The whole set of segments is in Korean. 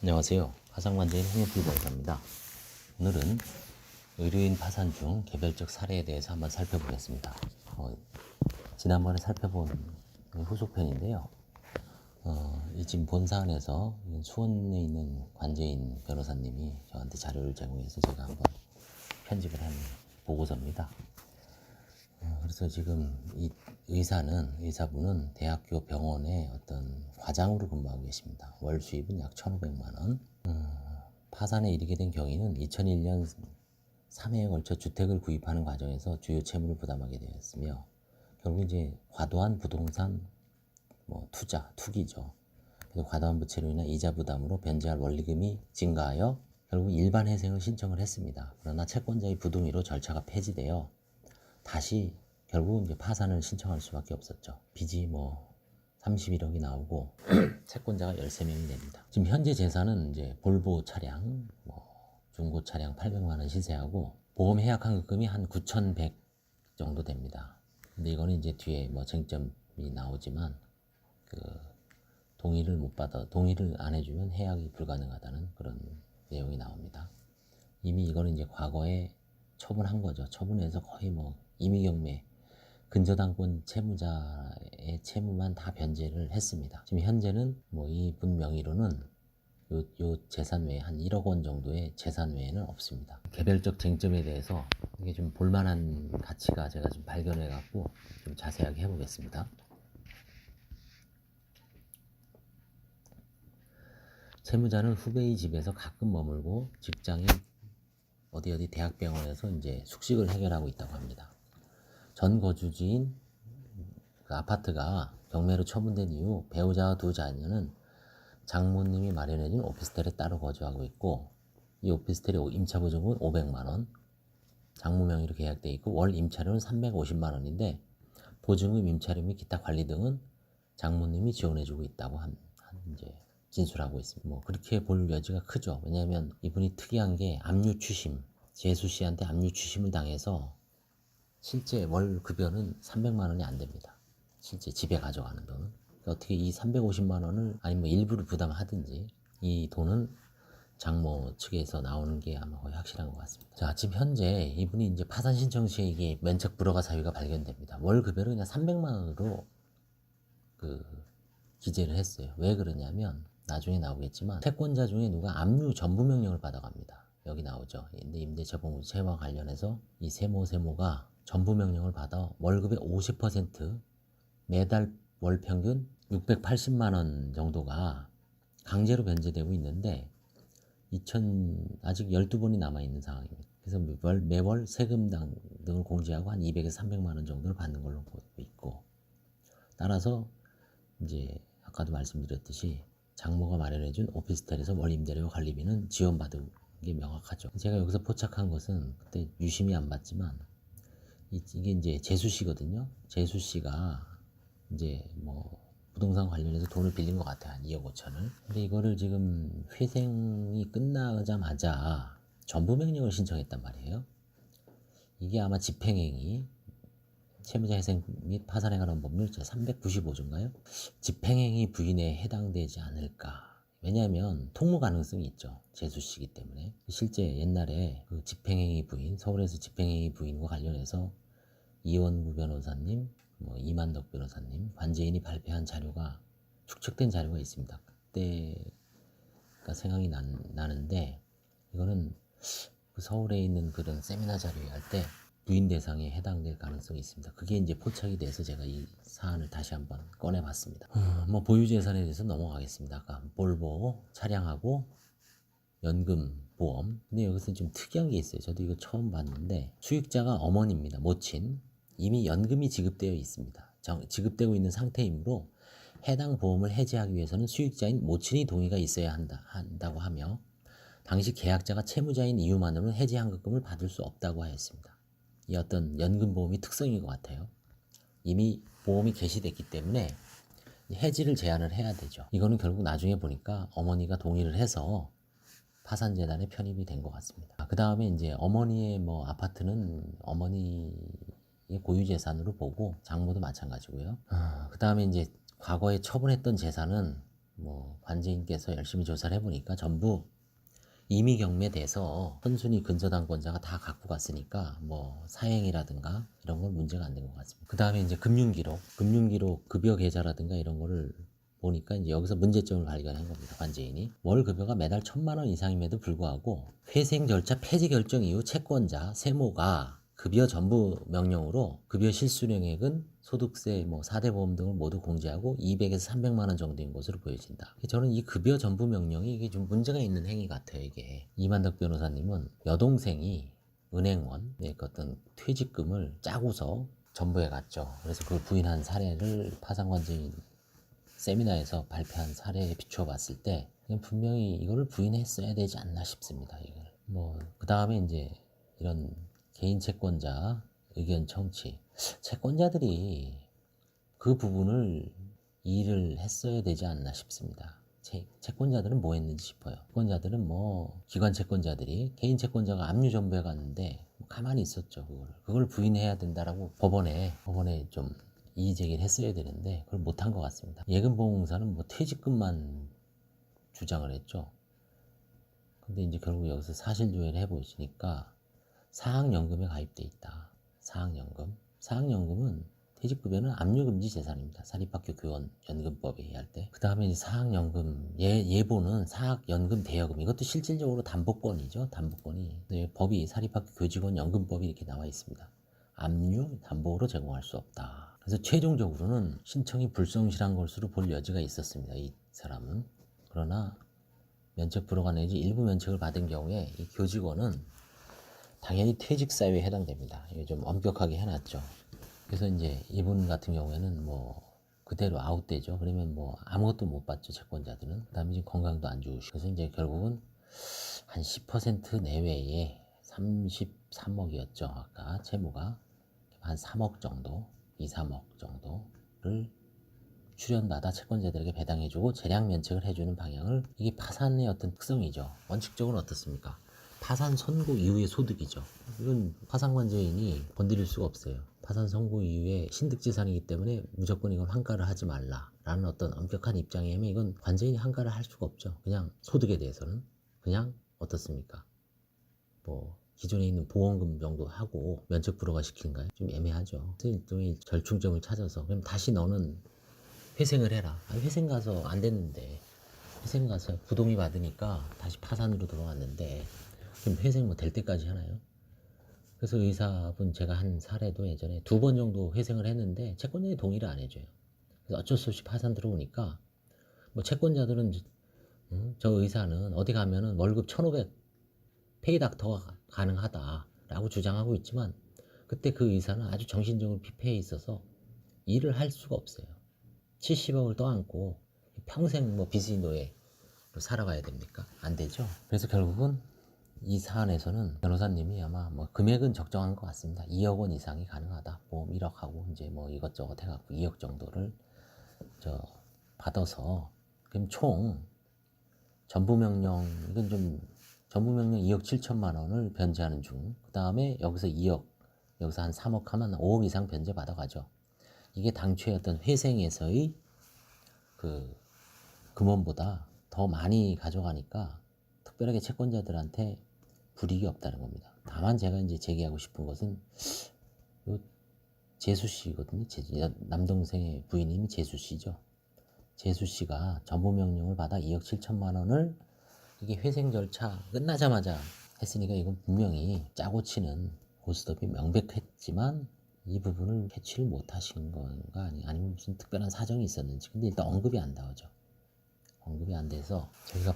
안녕하세요. 화상관제인 홍영필 변호사입니다. 오늘은 의료인 파산 중 개별적 사례에 대해서 한번 살펴보겠습니다. 지난번에 살펴본 후속편인데요. 이 지금 본 사안에서 수원에 있는 관제인 변호사님이 저한테 자료를 제공해서 제가 한번 편집을 한 보고서입니다. 그래서 지금 이 의사분은 대학교 병원의 어떤 과장으로 근무하고 계십니다. 월 수입은 약 1,500만 원. 파산에 이르게 된 경위는 2001년 3회에 걸쳐 주택을 구입하는 과정에서 주요 채무를 부담하게 되었으며, 결국 이제 과도한 부동산 투기죠. 그래서 과도한 부채로 인한 이자 부담으로 변제할 원리금이 증가하여 결국 일반 회생을 신청을 했습니다. 그러나 채권자의 부동의로 절차가 폐지되어 다시 결국 이제 파산을 신청할 수밖에 없었죠. 빚이 31억이 나오고 채권자가 13명이 됩니다. 지금 현재 재산은 이제 볼보 차량, 중고 차량 800만 원 시세하고 보험 해약 환급금이 한 9,100 정도 됩니다. 근데 이거는 이제 뒤에 쟁점이 나오지만 동의를 안 해주면 해약이 불가능하다는 그런 내용이 나옵니다. 이미 이거는 이제 과거에 처분한 거죠. 처분해서 거의 임의경매 근저당권 채무자의 채무만 다 변제를 했습니다. 지금 현재는 이분 명의로는 요 재산 외에 한 1억 원 정도의 재산 외에는 없습니다. 개별적 쟁점에 대해서 이게 좀 볼만한 가치가 제가 좀 발견해 갖고 좀 자세하게 해보겠습니다. 채무자는 후배의 집에서 가끔 머물고 직장인 어디 대학병원에서 이제 숙식을 해결하고 있다고 합니다. 전 거주지인 그 아파트가 경매로 처분된 이후 배우자와 두 자녀는 장모님이 마련해준 오피스텔에 따로 거주하고 있고, 이 오피스텔의 임차보증금은 500만 원, 장모 명의로 계약되어 있고 월 임차료는 350만 원인데 보증금, 임차료 및 기타 관리 등은 장모님이 지원해주고 있다고 이제 진술하고 있습니다. 그렇게 볼 여지가 크죠. 왜냐하면 이분이 특이한 게 재수 씨한테 압류추심을 당해서 실제 월 급여는 300만 원이 안 됩니다. 실제 집에 가져가는 돈은. 그러니까 어떻게 이 350만 원을 아니면 일부를 부담하든지 이 돈은 장모 측에서 나오는 게 아마 거의 확실한 것 같습니다. 자, 지금 현재 이분이 이제 파산 신청 시에 이게 면책 불허가 사유가 발견됩니다. 월 급여를 그냥 300만 원으로 기재를 했어요. 왜 그러냐면 나중에 나오겠지만 채권자 중에 누가 압류 전부 명령을 받아갑니다. 여기 나오죠. 임대차보증 채무와 관련해서 이 세모가 전부 명령을 받아 월급의 50% 매달 월 평균 680만 원 정도가 강제로 변제되고 있는데 아직 12번이 남아있는 상황입니다. 그래서 매월 세금 등을 공제하고 한 200에서 300만 원 정도를 받는 걸로 보고 있고, 따라서 이제 아까도 말씀드렸듯이 장모가 마련해준 오피스텔에서 월 임대료와 관리비는 지원받은 게 명확하죠. 제가 여기서 포착한 것은 그때 유심히 안 봤지만 이게 이제 재수 씨거든요. 재수 씨가 이제 부동산 관련해서 돈을 빌린 것 같아요. 한 2억 5천을. 근데 이거를 지금 회생이 끝나자마자 전부 명령을 신청했단 말이에요. 이게 아마 집행행위, 채무자 회생 및 파산에 관한 법률 제395조인가요? 집행행위 부인에 해당되지 않을까. 왜냐하면 통모 가능성이 있죠. 재수 씨기 때문에. 실제 옛날에 그 집행행위 부인, 서울에서 집행행위 부인과 관련해서 이원구 변호사님, 이만덕 변호사님, 관제인이 발표한 자료가 축적된 자료가 있습니다. 그때가 생각이 나는데 이거는 그 서울에 있는 그런 세미나 자료에 할 때 부인 대상에 해당될 가능성이 있습니다. 그게 이제 포착이 돼서 제가 이 사안을 다시 한번 꺼내봤습니다. 보유 재산에 대해서 넘어가겠습니다. 아까 볼보 차량하고 연금 보험. 근데 여기서 좀 특이한 게 있어요. 저도 이거 처음 봤는데 수익자가 어머니입니다. 모친. 이미 연금이 지급되어 있습니다. 지급되고 있는 상태이므로 해당 보험을 해지하기 위해서는 수익자인 모친의 동의가 있어야 한다고 하며, 당시 계약자가 채무자인 이유만으로는 해지 환급금을 받을 수 없다고 하였습니다. 이 어떤 연금보험이 특성인 것 같아요. 이미 보험이 개시됐기 때문에 해지를 제한을 해야 되죠. 이거는 결국 나중에 보니까 어머니가 동의를 해서 파산재단에 편입이 된 것 같습니다. 그 다음에 이제 어머니의 아파트는 어머니의 고유재산으로 보고 장모도 마찬가지고요. 그 다음에 이제 과거에 처분했던 재산은 뭐 관제인께서 열심히 조사를 해보니까 전부 이미 경매돼서 선순위 근저당권자가 다 갖고 갔으니까 뭐 사행이라든가 이런 건 문제가 안 된 것 같습니다. 그 다음에 이제 금융기록 급여 계좌라든가 이런 거를 보니까 이제 여기서 문제점을 발견한 겁니다. 관제인이 월 급여가 매달 1,000만 원 이상임에도 불구하고 회생 절차 폐지 결정 이후 채권자 세모가 급여 전부 명령으로 급여 실수령액은 소득세, 뭐 4대 보험 등을 모두 공제하고 200에서 300만 원 정도인 것으로 보여진다. 저는 이 급여 전부 명령이 이게 좀 문제가 있는 행위 같아요. 이게 이만덕 변호사님은 여동생이 은행원 어떤 퇴직금을 짜고서 전부해 갔죠. 그래서 그걸 부인한 사례를 파산관제인 세미나에서 발표한 사례에 비추어 봤을 때 분명히 이거를 부인했어야 되지 않나 싶습니다. 이걸 뭐그 다음에 이제 이런 개인 채권자 의견 청취, 채권자들이 그 부분을 이의를 했어야 되지 않나 싶습니다. 채권자들은 뭐 했는지 싶어요. 채권자들은 뭐 기관 채권자들이 개인 채권자가 압류 전부해 갔는데 가만히 있었죠. 그걸 부인해야 된다라고 법원에 좀 이의 제기를 했어야 되는데 그걸 못한 것 같습니다. 예금보험공사는 뭐 퇴직금만 주장을 했죠. 근데 이제 결국 여기서 사실조회를 해보시니까 사학연금에 가입돼 있다. 사학연금은 퇴직급여는 압류금지 재산입니다. 사립학교 교원 연금법에 의할 때. 그 다음에 사학연금 예보는 사학연금 대여금, 이것도 실질적으로 담보권이죠. 담보권이 법이 사립학교 교직원 연금법이 이렇게 나와 있습니다. 압류 담보로 제공할 수 없다. 그래서 최종적으로는 신청이 불성실한 것으로 볼 여지가 있었습니다. 이 사람은. 그러나 면책 불허가 내지 일부 면책을 받은 경우에 이 교직원은 당연히 퇴직사유에 해당됩니다. 이게 좀 엄격하게 해놨죠. 그래서 이제 이분 같은 경우에는 뭐 그대로 아웃되죠. 그러면 뭐 아무것도 못 받죠. 채권자들은. 그 다음에 지금 건강도 안 좋으시고. 그래서 이제 결국은 한 10% 내외에 33억이었죠. 아까 채무가 한 3억 정도, 2, 3억 정도를 출연받아 채권자들에게 배당해주고 재량 면책을 해주는 방향을, 이게 파산의 어떤 특성이죠. 원칙적으로는 어떻습니까? 파산 선고 이후의 소득이죠. 이건 파산관제인이 건드릴 수가 없어요. 파산 선고 이후에 신득재산이기 때문에 무조건 이건 환가를 하지 말라라는 어떤 엄격한 입장이면 이건 관제인이 환가를 할 수가 없죠. 그냥 소득에 대해서는 그냥 어떻습니까? 뭐 기존에 있는 보험금 정도 하고 면책 불허가 시킨가요? 좀 애매하죠. 일종의 절충점을 찾아서 그럼 다시 너는 회생을 해라. 회생 가서 안 됐는데, 회생 가서 부동의 받으니까 다시 파산으로 들어왔는데 그럼 회생 뭐 될 때까지 하나요? 그래서 의사분 제가 한 사례도 예전에 2번 정도 회생을 했는데 채권자이 동의를 안 해줘요. 그래서 어쩔 수 없이 파산 들어오니까 뭐 채권자들은 저 의사는 어디 가면은 월급 1,500 페이닥터가 가능하다라고 주장하고 있지만 그때 그 의사는 아주 정신적으로 피폐해 있어서 일을 할 수가 없어요. 70억을 떠안고 평생 뭐 빚의 노예로 살아가야 됩니까? 안 되죠. 그래서 결국은 이 사안에서는 변호사님이 아마 뭐 금액은 적정한 것 같습니다. 2억 원 이상이 가능하다. 보험 1억 하고 이제 뭐 이것저것 해갖고 2억 정도를 받아서 그럼 총 전부명령, 이건 좀 전부명령 2억 7천만 원을 변제하는 중. 그 다음에 여기서 2억, 여기서 한 3억 하면 5억 이상 변제 받아가죠. 이게 당초의 어떤 회생에서의 그 금원보다 더 많이 가져가니까 특별하게 채권자들한테 불이익이 없다는 겁니다. 다만 제가 이제 제기하고 싶은 것은 요 재수 씨거든요. 남동생의 부인님이 재수 씨죠. 재수 씨가 전부 명령을 받아 2억 7천만 원을 이게 회생 절차 끝나자마자 했으니까 이건 분명히 짜고 치는 고스톱이 명백했지만 이 부분을 캐치를 못 하신 건가 아니면 무슨 특별한 사정이 있었는지. 근데 일단 언급이 안 나오죠. 언급이 안 돼서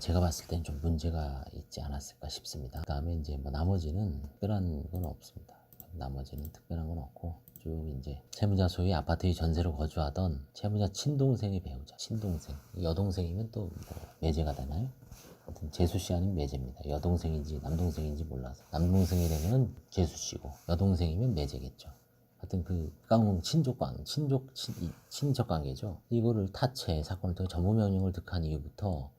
제가 봤을 땐 좀 문제가 있지 않았을까 싶습니다. 그 다음에 이제 뭐 나머지는 특별한 건 없습니다. 나머지는 특별한 건 없고 쭉 이제 채무자 소유의 아파트의 전세로 거주하던 채무자 친동생의 배우자, 친동생, 여동생이면 또 뭐 매제가 되나요? 아무튼 재수 씨 아니면 매제입니다. 여동생인지 남동생인지 몰라서. 남동생이 되면 재수 씨고 여동생이면 매제겠죠. 하여튼 그 깡ung 친족 관계죠. 이거를 타채 사건을 통해 전무명령을 득한 이후부터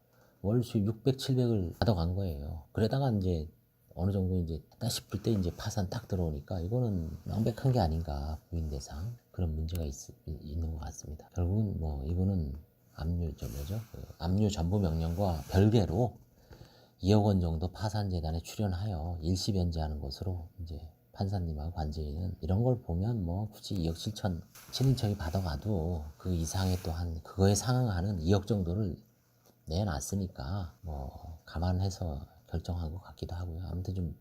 월 수입 600, 700을 받아간 거예요. 그러다가 이제 어느 정도 이제 딱 싶을 때 이제 파산 딱 들어오니까 이거는 명백한 게 아닌가, 부인 대상 그런 문제가 있는 것 같습니다. 결국은 뭐 이거는 압류 전부 명령과 별개로 2억 원 정도 파산재단에 출연하여 일시 변제하는 것으로 이제 판사님하고 관제인은 이런 걸 보면 뭐 굳이 2억 7천 친인척이 받아가도 그 이상의 또한 그거에 상응하는 2억 정도를 내놨으니까 뭐 감안해서 결정한 것 같기도 하고요. 아무튼 좀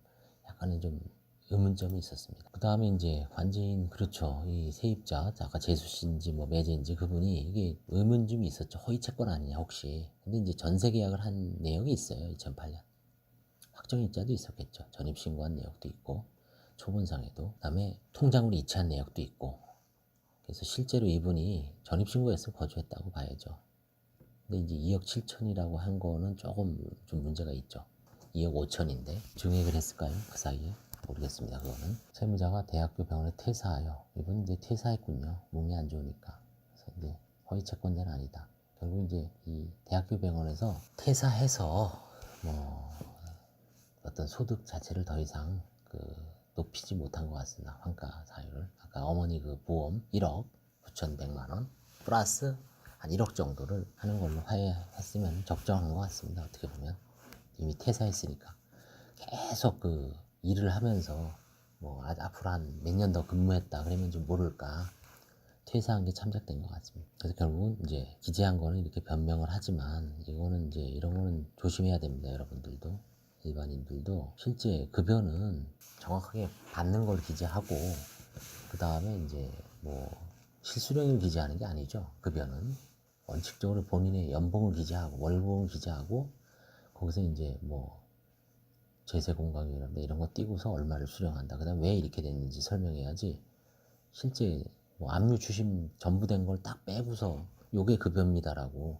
약간의 좀 의문점이 있었습니다. 그 다음에 이제 관제인, 그렇죠. 이 세입자, 아까 재수씨인지 뭐 매제인지 그분이 이게 의문점이 있었죠. 허위 채권 아니냐 혹시. 근데 이제 전세 계약을 한 내역이 있어요. 2008년. 확정일자도 있었겠죠. 전입신고한 내역도 있고 초본상에도. 그 다음에 통장으로 이체한 내역도 있고. 그래서 실제로 이분이 전입신고했으면 거주했다고 봐야죠. 근데 이제 2억 7천이라고 한 거는 조금 좀 문제가 있죠. 2억 5천인데 증액을 했을까요? 그 사이에? 모르겠습니다. 그거는. 세무자가 대학교 병원에 퇴사하여, 이분 이제 퇴사했군요. 몸이 안 좋으니까. 그래서 이제 허위 채권자는 아니다. 결국 이제 이 대학교 병원에서 퇴사해서 뭐 어떤 소득 자체를 더 이상 높이지 못한 것 같습니다. 환가 사유를. 아까 어머니 그 보험 1억 9,100만 원 플러스 한 1억 정도를 하는 걸로 화해했으면 적정한 것 같습니다. 어떻게 보면 이미 퇴사했으니까 계속 그 일을 하면서 뭐 앞으로 한 몇 년 더 근무했다 그러면 좀 모를까 퇴사한 게 참작된 것 같습니다. 그래서 결국은 이제 기재한 거는 이렇게 변명을 하지만 이거는 이제 이런 거는 조심해야 됩니다. 여러분들도 일반인들도 실제 급여는 정확하게 받는 걸 기재하고 그 다음에 이제 뭐 실수령을 기재하는 게 아니죠. 급여는 원칙적으로 본인의 연봉을 기재하고 월급을 기재하고 거기서 이제 뭐 제세 공강이라든가 이런 거 띄고서 얼마를 수령한다. 그다음 왜 이렇게 됐는지 설명해야지. 실제 뭐 압류 추심 전부 된 걸 딱 빼고서 요게 급여입니다라고.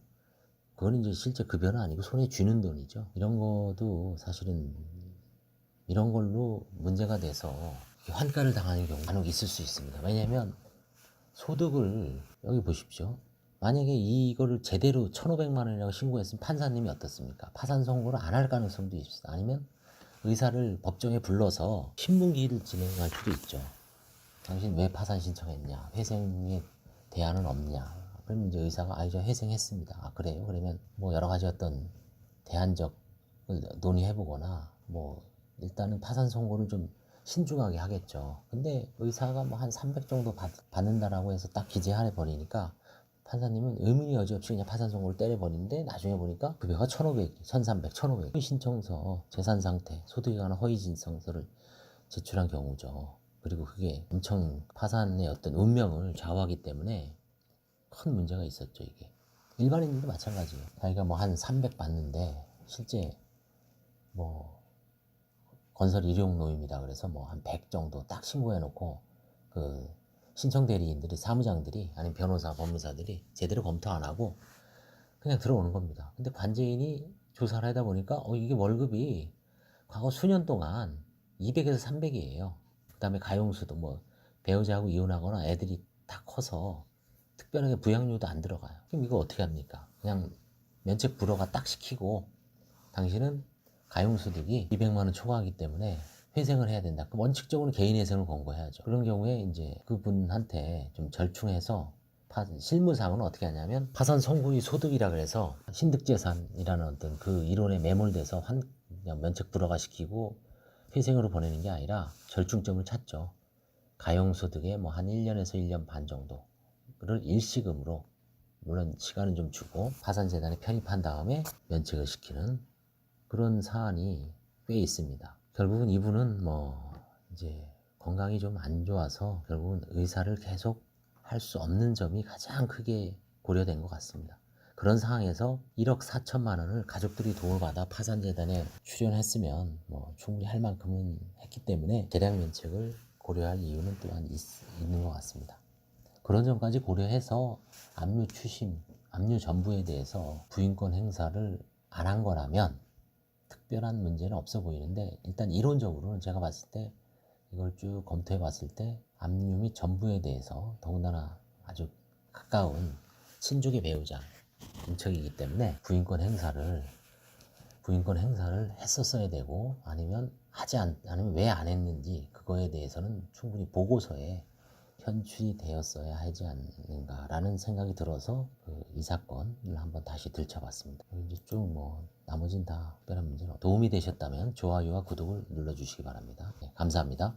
그건 이제 실제 급여는 아니고 손에 쥐는 돈이죠. 이런 것도 사실은 이런 걸로 문제가 돼서 환가를 당하는 경우가 간혹 있을 수 있습니다. 왜냐하면 소득을 여기 보십시오. 만약에 이거를 제대로 1,500만 원이라고 신고했으면 판사님이 어떻습니까? 파산 선고를 안 할 가능성도 있습니다. 아니면 의사를 법정에 불러서 신문기를 진행할 수도 있죠. 당신 왜 파산 신청했냐? 회생에 대안은 없냐? 그러면 이제 의사가 저 회생했습니다. 아 그래요? 그러면 뭐 여러 가지 어떤 대안적 논의해보거나 뭐 일단은 파산 선고를 좀 신중하게 하겠죠. 근데 의사가 뭐 한 300 정도 받는다라고 해서 딱 기재해 버리니까 판사님은 의문이 여지없이 그냥 파산 선고를 때려버리는데 나중에 보니까 급여가 1,500, 1,300, 1,500 신청서, 재산 상태, 소득에 관한 허위 진술서를 제출한 경우죠. 그리고 그게 엄청 파산의 어떤 운명을 좌우하기 때문에 큰 문제가 있었죠. 이게 일반인들도 마찬가지예요. 자기가 뭐 한 300 받는데 실제 뭐 건설 일용 노임이다 그래서 뭐 한 100 정도 딱 신고해 놓고 그 신청 대리인들이, 사무장들이, 아니면 변호사, 법무사들이 제대로 검토 안 하고 그냥 들어오는 겁니다. 근데 관제인이 조사를 하다 보니까 이게 월급이 과거 수년 동안 200에서 300이에요. 그 다음에 가용수도 뭐 배우자하고 이혼하거나 애들이 다 커서 특별하게 부양료도 안 들어가요. 그럼 이거 어떻게 합니까? 그냥 면책 불허가 딱 시키고 당신은 가용소득이 200만 원 초과하기 때문에 회생을 해야 된다. 그럼 원칙적으로 개인회생을 권고해야죠. 그런 경우에 이제 그분한테 좀 절충해서 실무상은 어떻게 하냐면 파산 선고의 소득이라 그래서 신득재산이라는 어떤 그 이론에 매몰돼서 그냥 면책 불허가 시키고 회생으로 보내는 게 아니라 절충점을 찾죠. 가용소득의 뭐 한 1년에서 1년 반 정도를 일시금으로, 물론 시간은 좀 주고 파산재단에 편입한 다음에 면책을 시키는 그런 사안이 꽤 있습니다. 결국은 이분은 뭐 이제 건강이 좀 안 좋아서 결국은 의사를 계속 할 수 없는 점이 가장 크게 고려된 것 같습니다. 그런 상황에서 1억 4천만 원을 가족들이 도움을 받아 파산재단에 출연했으면 뭐 충분히 할 만큼은 했기 때문에 재량 면책을 고려할 이유는 또한 있는 것 같습니다. 그런 점까지 고려해서 압류 추심, 압류 전부에 대해서 부인권 행사를 안 한 거라면 특별한 문제는 없어 보이는데, 일단 이론적으로는 제가 봤을 때 이걸 쭉 검토해 봤을 때 압류 및 전부에 대해서 더군다나 아주 가까운 친족의 배우자 인척이기 때문에 부인권 행사를 했었어야 되고, 아니면 않으면 왜 안 했는지 그거에 대해서는 충분히 보고서에 현출이 되었어야 하지 않는가라는 생각이 들어서 이 사건을 한번 다시 들춰봤습니다. 이제 쭉 뭐 나머진 다 특별한 문제는 도움이 되셨다면 좋아요와 구독을 눌러주시기 바랍니다. 네, 감사합니다.